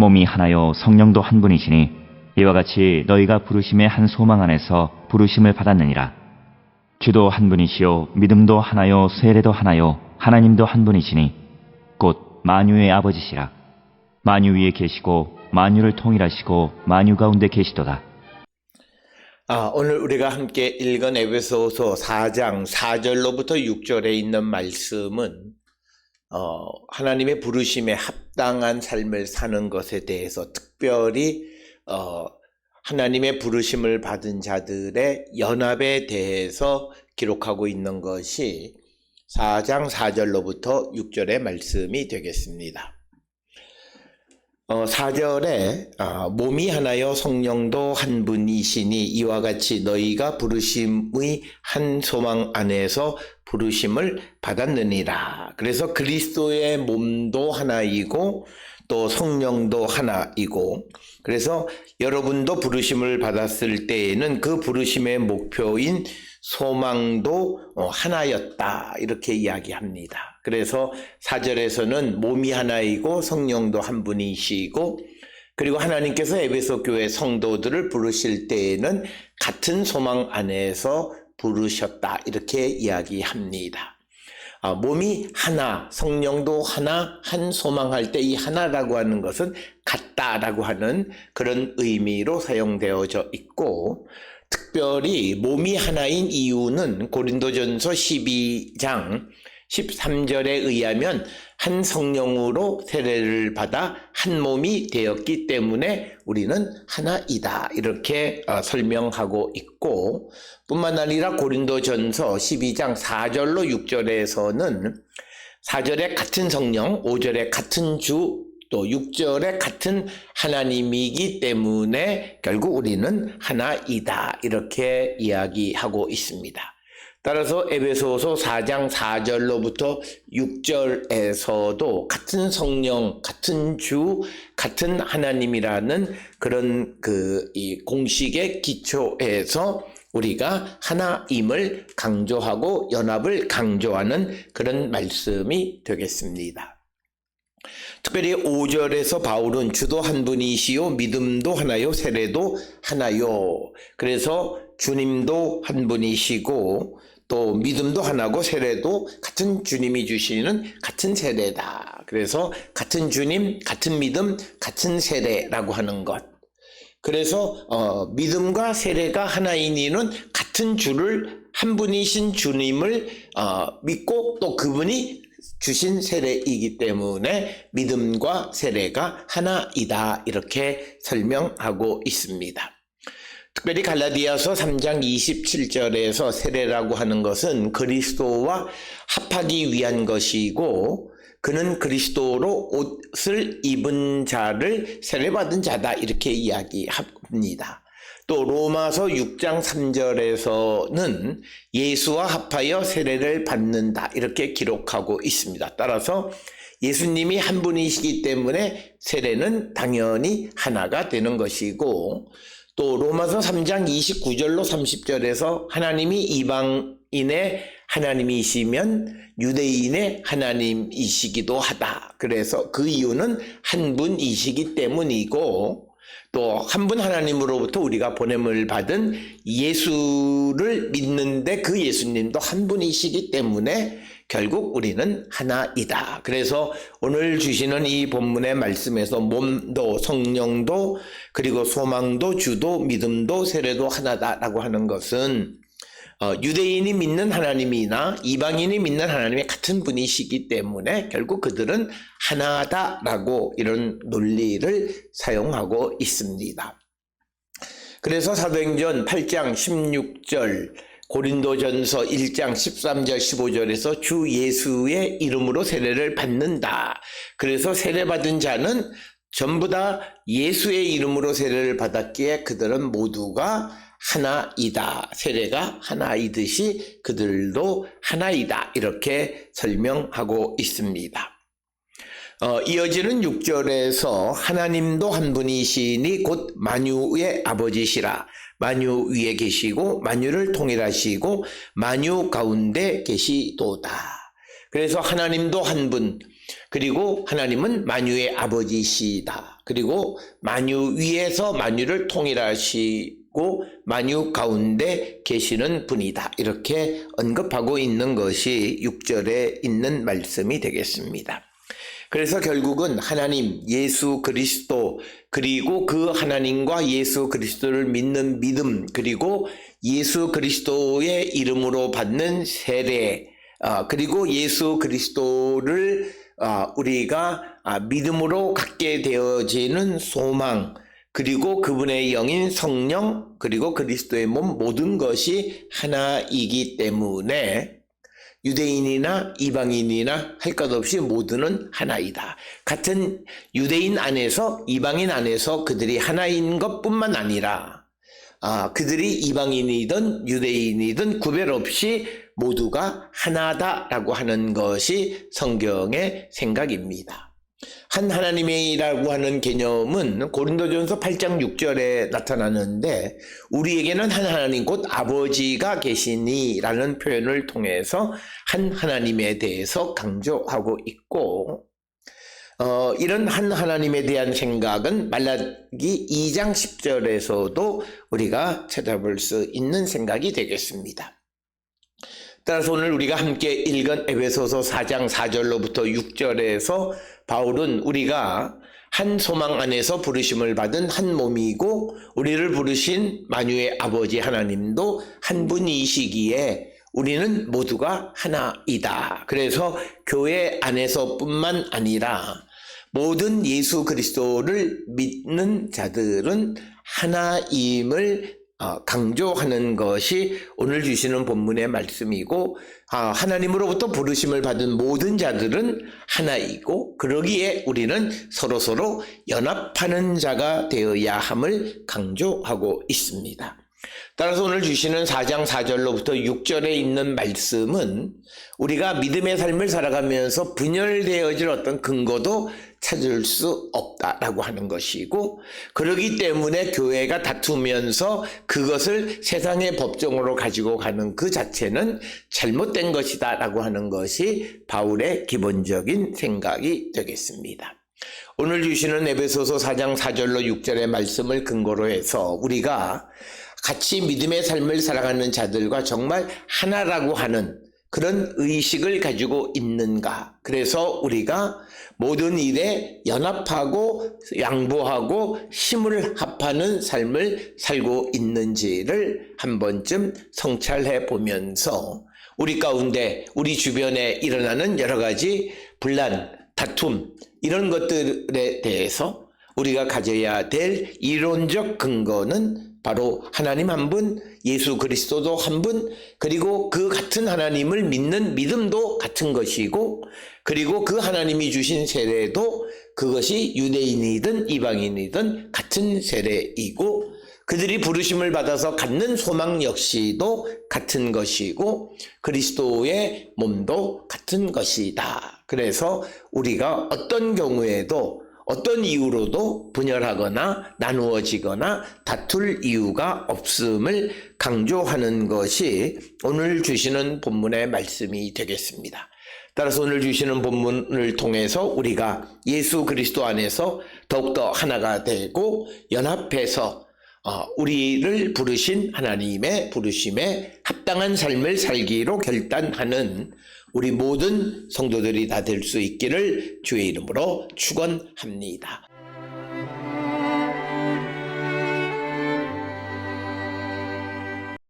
몸이 하나요 성령도 한 분이시니 이와 같이 너희가 부르심의 한 소망 안에서 부르심을 받았느니라. 주도 한 분이시요 믿음도 하나요 세례도 하나요 하나님도 한 분이시니 곧 만유의 아버지시라. 만유 위에 계시고 만유를 통일하시고 만유 가운데 계시도다. 오늘 우리가 함께 읽은 에베소서 4장 4절로부터 6절에 있는 말씀은 하나님의 부르심에 합당한 삶을 사는 것에 대해서 특별히 하나님의 부르심을 받은 자들의 연합에 대해서 기록하고 있는 것이 4장 4절로부터 6절의 말씀이 되겠습니다. 4절에 몸이 하나요 성령도 한 분이시니 이와 같이 너희가 부르심의 한 소망 안에서 부르심을 받았느니라. 그래서 그리스도의 몸도 하나이고 또 성령도 하나이고, 그래서 여러분도 부르심을 받았을 때에는 그 부르심의 목표인 소망도 하나였다, 이렇게 이야기합니다. 그래서 4절에서는 몸이 하나이고 성령도 한 분이시고, 그리고 하나님께서 에베소 교회 성도들을 부르실 때에는 같은 소망 안에서 부르셨다, 이렇게 이야기합니다. 몸이 하나, 성령도 하나, 한 소망할 때 이 하나라고 하는 것은 같다라고 하는 그런 의미로 사용되어져 있고, 특별히 몸이 하나인 이유는 고린도전서 12장 13절에 의하면 한 성령으로 세례를 받아 한 몸이 되었기 때문에 우리는 하나이다, 이렇게 설명하고 있고, 뿐만 아니라 고린도전서 12장 4절로 6절에서는 4절에 같은 성령, 5절에 같은 주, 또 6절에 같은 하나님이기 때문에 결국 우리는 하나이다, 이렇게 이야기하고 있습니다. 따라서 에베소서 4장 4절로부터 6절에서도 같은 성령, 같은 주, 같은 하나님이라는 그런 이 공식의 기초에서 우리가 하나임을 강조하고 연합을 강조하는 그런 말씀이 되겠습니다. 특별히 5절에서 바울은 주도 한 분이시요 믿음도 하나요 세례도 하나요. 그래서 주님도 한 분이시고 또 믿음도 하나고 세례도 같은 주님이 주시는 같은 세례다. 그래서 같은 주님, 같은 믿음, 같은 세례라고 하는 것. 그래서 믿음과 세례가 하나인 이는 같은 주를, 한 분이신 주님을 믿고 또 그분이 주신 세례이기 때문에 믿음과 세례가 하나이다, 이렇게 설명하고 있습니다. 특별히 갈라디아서 3장 27절에서 세례라고 하는 것은 그리스도와 합하기 위한 것이고, 그는 그리스도로 옷을 입은 자를 세례받은 자다, 이렇게 이야기합니다. 또 로마서 6장 3절에서는 예수와 합하여 세례를 받는다, 이렇게 기록하고 있습니다. 따라서 예수님이 한 분이시기 때문에 세례는 당연히 하나가 되는 것이고, 또 로마서 3장 29절로 30절에서 하나님이 이방인의 하나님이시면 유대인의 하나님이시기도 하다. 그래서 그 이유는 한 분이시기 때문이고, 또 한 분 하나님으로부터 우리가 보냄을 받은 예수를 믿는데 그 예수님도 한 분이시기 때문에 결국 우리는 하나이다. 그래서 오늘 주시는 이 본문의 말씀에서 몸도 성령도 그리고 소망도 주도 믿음도 세례도 하나다라고 하는 것은 유대인이 믿는 하나님이나 이방인이 믿는 하나님이 같은 분이시기 때문에 결국 그들은 하나다라고 이런 논리를 사용하고 있습니다. 그래서 사도행전 8장 16절, 고린도전서 1장 13절 15절에서 주 예수의 이름으로 세례를 받는다. 그래서 세례받은 자는 전부 다 예수의 이름으로 세례를 받았기에 그들은 모두가 하나이다. 세례가 하나이듯이 그들도 하나이다. 이렇게 설명하고 있습니다. 이어지는 6절에서 하나님도 한 분이시니 곧 만유의 아버지시라. 만유 위에 계시고 만유를 통일하시고 만유 가운데 계시도다. 그래서 하나님도 한 분, 그리고 하나님은 만유의 아버지시다. 그리고 만유 위에서 만유를 통일하시고 만유 가운데 계시는 분이다. 이렇게 언급하고 있는 것이 6절에 있는 말씀이 되겠습니다. 그래서 결국은 하나님, 예수 그리스도, 그리고 그 하나님과 예수 그리스도를 믿는 믿음, 그리고 예수 그리스도의 이름으로 받는 세례, 그리고 예수 그리스도를 우리가 믿음으로 갖게 되어지는 소망, 그리고 그분의 영인 성령, 그리고 그리스도의 몸, 모든 것이 하나이기 때문에 유대인이나 이방인이나 할 것 없이 모두는 하나이다. 같은 유대인 안에서 이방인 안에서 그들이 하나인 것뿐만 아니라 그들이 이방인이든 유대인이든 구별 없이 모두가 하나다라고 하는 것이 성경의 생각입니다. 한 하나님이라고 하는 개념은 고린도전서 8장 6절에 나타나는데 우리에게는 한 하나님 곧 아버지가 계시니 라는 표현을 통해서 한 하나님에 대해서 강조하고 있고 이런 한 하나님에 대한 생각은 말라기 2장 10절에서도 우리가 찾아볼 수 있는 생각이 되겠습니다. 따라서 오늘 우리가 함께 읽은 에베소서 4장 4절로부터 6절에서 바울은 우리가 한 소망 안에서 부르심을 받은 한 몸이고 우리를 부르신 만유의 아버지 하나님도 한 분이시기에 우리는 모두가 하나이다. 그래서 교회 안에서뿐만 아니라 모든 예수 그리스도를 믿는 자들은 하나임을 강조하는 것이 오늘 주시는 본문의 말씀이고 하나님으로부터 부르심을 받은 모든 자들은 하나이고 그러기에 우리는 서로서로 연합하는 자가 되어야 함을 강조하고 있습니다. 따라서 오늘 주시는 4장 4절로부터 6절에 있는 말씀은 우리가 믿음의 삶을 살아가면서 분열되어질 어떤 근거도 찾을 수 없다라고 하는 것이고 그러기 때문에 교회가 다투면서 그것을 세상의 법정으로 가지고 가는 그 자체는 잘못된 것이다 라고 하는 것이 바울의 기본적인 생각이 되겠습니다. 오늘 주시는 에베소서 4장 4절로 6절의 말씀을 근거로 해서 우리가 같이 믿음의 삶을 살아가는 자들과 정말 하나라고 하는 그런 의식을 가지고 있는가. 그래서 우리가 모든 일에 연합하고 양보하고 힘을 합하는 삶을 살고 있는지를 한 번쯤 성찰해 보면서 우리 가운데 우리 주변에 일어나는 여러 가지 분란, 다툼 이런 것들에 대해서 우리가 가져야 될 이론적 근거는 바로 하나님 한 분, 예수 그리스도도 한 분, 그리고 그 같은 하나님을 믿는 믿음도 같은 것이고 그리고 그 하나님이 주신 세례도 그것이 유대인이든 이방인이든 같은 세례이고 그들이 부르심을 받아서 갖는 소망 역시도 같은 것이고 그리스도의 몸도 같은 것이다. 그래서 우리가 어떤 경우에도 어떤 이유로도 분열하거나 나누어지거나 다툴 이유가 없음을 강조하는 것이 오늘 주시는 본문의 말씀이 되겠습니다. 따라서 오늘 주시는 본문을 통해서 우리가 예수 그리스도 안에서 더욱더 하나가 되고 연합해서 우리를 부르신 하나님의 부르심에 합당한 삶을 살기로 결단하는 우리 모든 성도들이 다 될 수 있기를 주의 이름으로 축원합니다.